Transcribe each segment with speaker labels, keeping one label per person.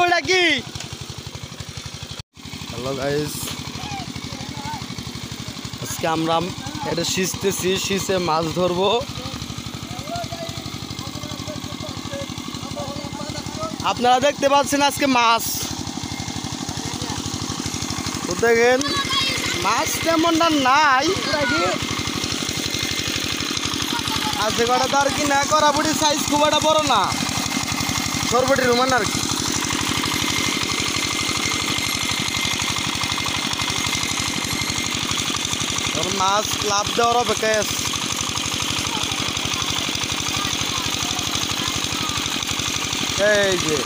Speaker 1: ওটা কি? Hello guys, আজকে আমরা এটা শিখতেছি, শিখে মাছ ধরবো। আপনারা দেখতে পাচ্ছেন আজকে মাছ তো দেখেন, মাছ তেমনটা নাই। আছে কটা তো আর কি না, করাবুটির সাইজ খুব একটা বড় না, সরবটির রুমান আর কি। মাছ লাভ দেওয়ার অপেক্ষায় আছে। এই যে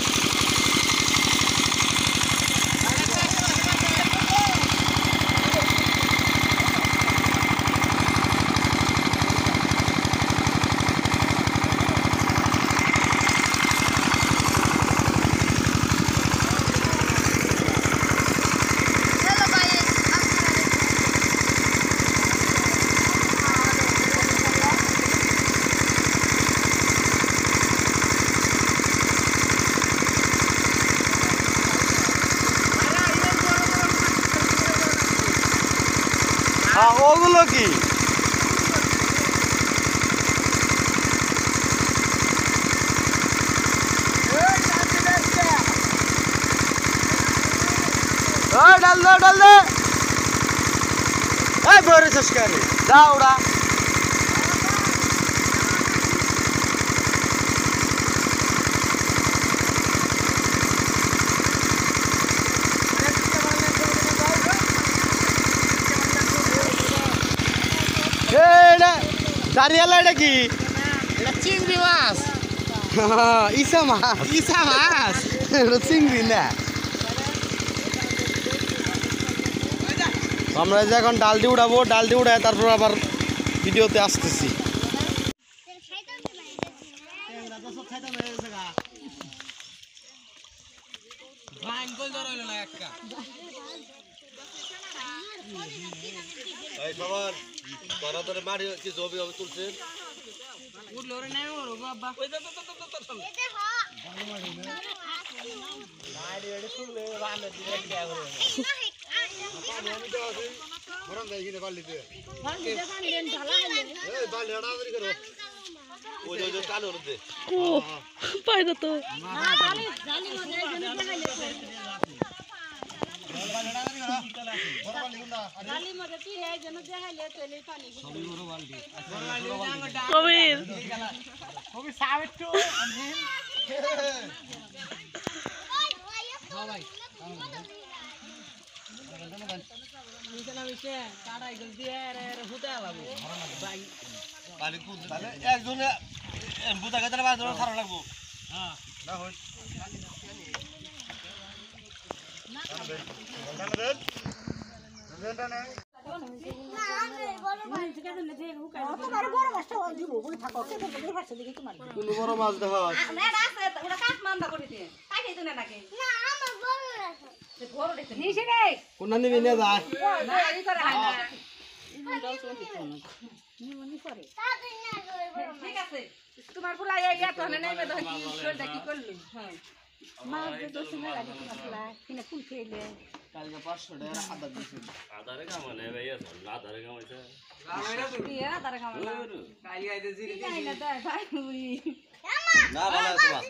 Speaker 1: ওগুলো কি? ডাল দে, ডাল দে। এই ভরে শেষ করে যা ওরা। দাঁড়িয়ালা এটা কি?
Speaker 2: এটা চিংড়ি মাছ।
Speaker 1: ইসা মাছ,
Speaker 2: ইসা মাছ।
Speaker 1: এটা চিংড়ি না। আমরা যে এখন ডালটি উঠাবো, ডালটি উঠায় তারপর আবার ভিডিওতে আসতেছি। বড় মাছ দেখা কোনটা নিবি নিয়ে যায়।
Speaker 3: তোমার ফুলা কি করলি? ফুল খেলে
Speaker 1: কালকে 500 টাকা আদা দিয়েছিল।
Speaker 4: আদারে কামানে ভাই আছে, আদারে কামাইছে।
Speaker 3: আদারে কামাইছে।
Speaker 4: কালি আইতে জিরে
Speaker 3: না ভাই
Speaker 4: না ভালো আছে মাছ।